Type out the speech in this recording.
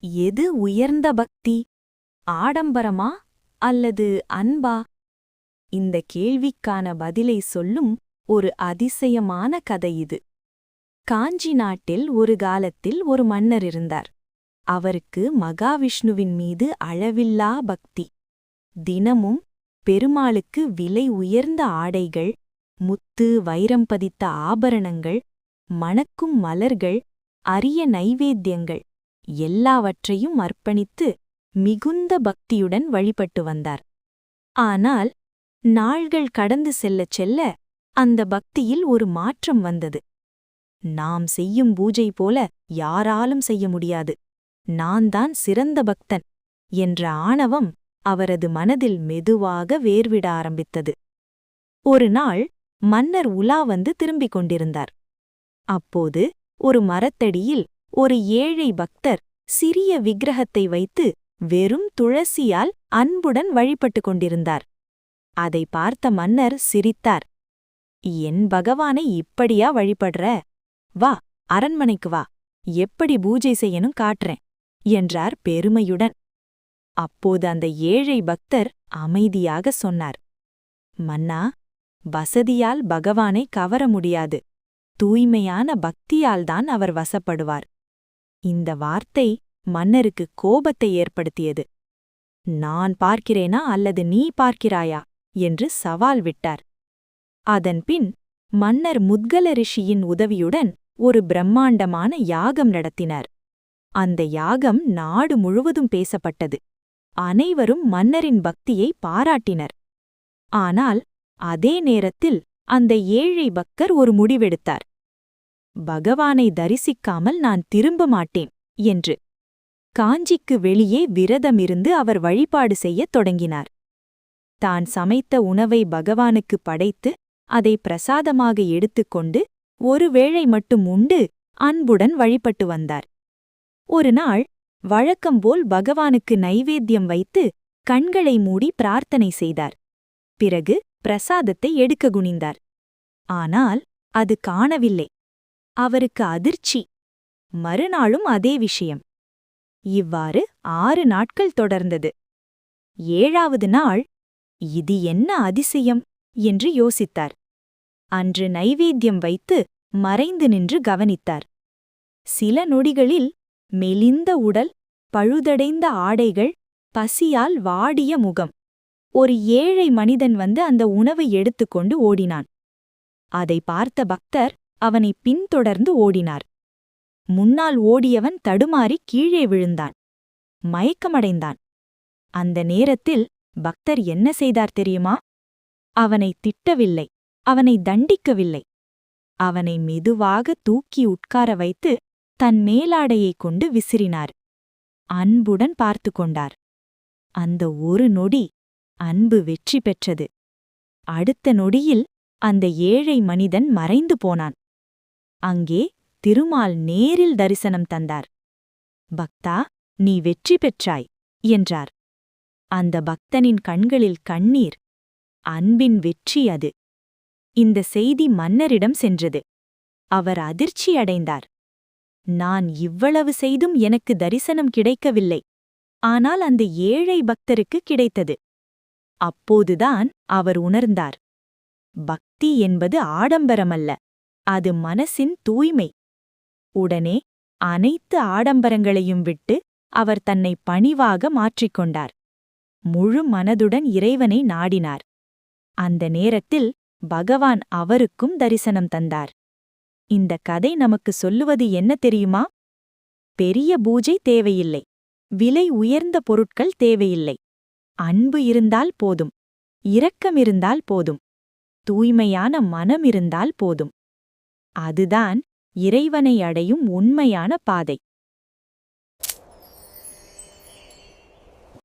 எது உயர்ந்த பக்தி, ஆடம்பரமா அல்லது அன்பா? இந்த கேள்விக்கான பதிலை சொல்லும் ஒரு அதிசயமான கதை இது. காஞ்சி நாட்டில் ஒரு காலத்தில் ஒரு மன்னர் இருந்தார். அவருக்கு மகாவிஷ்ணுவின் மீது அளவில்லா பக்தி. தினமும் பெருமாளுக்கு விலை உயர்ந்த ஆடைகள், முத்து வைரம் பதித்த ஆபரணங்கள், மணக்கும் மலர்கள், அரிய நைவேத்தியங்கள் எல்லாவற்றையும் அர்ப்பணித்து மிகுந்த பக்தியுடன் வழிபட்டு வந்தார். ஆனால் நாள்கள் கடந்து செல்லச் செல்ல அந்த பக்தியில் ஒரு மாற்றம் வந்தது. நாம் செய்யும் பூஜை போல யாராலும் செய்ய முடியாது, நான் தான் சிறந்த பக்தன் என்ற ஆணவம் அவரது மனதில் மெதுவாக வேர்விட ஆரம்பித்தது. ஒரு நாள் மன்னர் உலா வந்து திரும்பிக் கொண்டிருந்தார். அப்போது ஒரு மரத்தடியில் ஒரு ஏழை பக்தர் சிறிய விக்கிரகத்தை வைத்து வெறும் துளசியால் அன்புடன் வழிபட்டு கொண்டிருந்தார். அதை பார்த்த மன்னர் சிரித்தார். என் பகவானை இப்படியா வழிபடுற? வா, அரண்மனைக்கு வா, எப்படி பூஜை செய்யணும் காட்டுறேன் என்றார் பெருமையுடன். அப்போது அந்த ஏழை பக்தர் அமைதியாக சொன்னார், மன்னா, வசதியால் பகவானை கவர முடியாது, தூய்மையான பக்தியால்தான் அவர் வசப்படுவார். இந்த வார்த்தை மன்னருக்கு கோபத்தை ஏற்படுத்தியது. நான் பார்க்கிறேனா அல்லது நீ பார்க்கிறாயா என்று சவால் விட்டார். அதன்பின் மன்னர் முத்கல ரிஷியின் உதவியுடன் ஒரு பிரம்மாண்டமான யாகம் நடத்தினார். அந்த யாகம் நாடு முழுவதும் பேசப்பட்டது. அனைவரும் மன்னரின் பக்தியை பாராட்டினர். ஆனால் அதே நேரத்தில் அந்த ஏழை பக்தர் ஒரு முடிவெடுத்தார். பகவானை தரிசிக்காமல் நான் திரும்ப மாட்டேன் என்று. காஞ்சிக்கு வெளியே விரதமிருந்து அவர் வழிபாடு செய்யத் தொடங்கினார். தான் சமைத்த உணவை பகவானுக்கு படைத்து அதை பிரசாதமாக எடுத்துக்கொண்டு ஒருவேளை மட்டும் உண்டு அன்புடன் வழிபட்டு வந்தார். ஒரு நாள் வழக்கம்போல் பகவானுக்கு நைவேத்தியம் வைத்து கண்களை மூடி பிரார்த்தனை செய்தார். பிறகு பிரசாதத்தை எடுக்க குனிந்தார். ஆனால் அது காணவில்லை. அவருக்கு அதிர்ச்சி. மறுநாளும் அதே விஷயம். இவ்வாறு 6 நாட்கள் தொடர்ந்தது. 7வது நாள், இது என்ன அதிசயம் என்று யோசித்தார். அன்று நைவேத்தியம் வைத்து மறைந்து நின்று கவனித்தார். சில நொடிகளில் மெலிந்த உடல், பழுதடைந்த ஆடைகள், பசியால் வாடிய முகம். ஒரு ஏழை மனிதன் வந்து அந்த உணவை எடுத்துக்கொண்டு ஓடினான். அதை பார்த்த பக்தர் அவனை பின்தொடர்ந்து ஓடினார். முன்னால் ஓடியவன் தடுமாறி கீழே விழுந்தான். மயக்கமடைந்தான். அந்த நேரத்தில் பக்தர் என்ன செய்தார் தெரியுமா? அவனை திட்டவில்லை, அவனை தண்டிக்கவில்லை. அவனை மெதுவாக தூக்கி உட்கார வைத்து தன் மேலாடையைக் கொண்டு விசிறினார். அன்புடன் பார்த்து கொண்டார். அந்த ஒரு நொடி அன்பு வெற்றி பெற்றது. அடுத்த நொடியில் அந்த ஏழை மனிதன் மறைந்து போனான். அங்கே திருமால் நேரில் தரிசனம் தந்தார். பக்தா, நீ வெற்றி பெற்றாய் என்றார். அந்த பக்தனின் கண்களில் கண்ணீர். அன்பின் வெற்றி அது. இந்த செய்தி மன்னரிடம் சென்றது. அவர் அதிர்ச்சியடைந்தார். நான் இவ்வளவு செய்தும் எனக்கு தரிசனம் கிடைக்கவில்லை, ஆனால் அந்த ஏழை பக்தருக்கு கிடைத்தது. அப்போதுதான் அவர் உணர்ந்தார், பக்தி என்பது ஆடம்பரமல்ல, அது மனசின் தூய்மை. உடனே அனைத்து ஆடம்பரங்களையும் விட்டு அவர் தன்னை பணிவாக மாற்றிக்கொண்டார். முழு மனதுடன் இறைவனை நாடினார். அந்த நேரத்தில் பகவான் அவருக்கும் தரிசனம் தந்தார். இந்த கதை நமக்கு சொல்லுவது என்ன தெரியுமா? பெரிய பூஜை தேவையில்லை, விலை உயர்ந்த பொருட்கள் தேவையில்லை. அன்பு இருந்தால் போதும், இரக்கம் இருந்தால் போதும், தூய்மையான மனம் இருந்தால் போதும். அதுதான் இறைவனை அடையும் உண்மையான பாதை.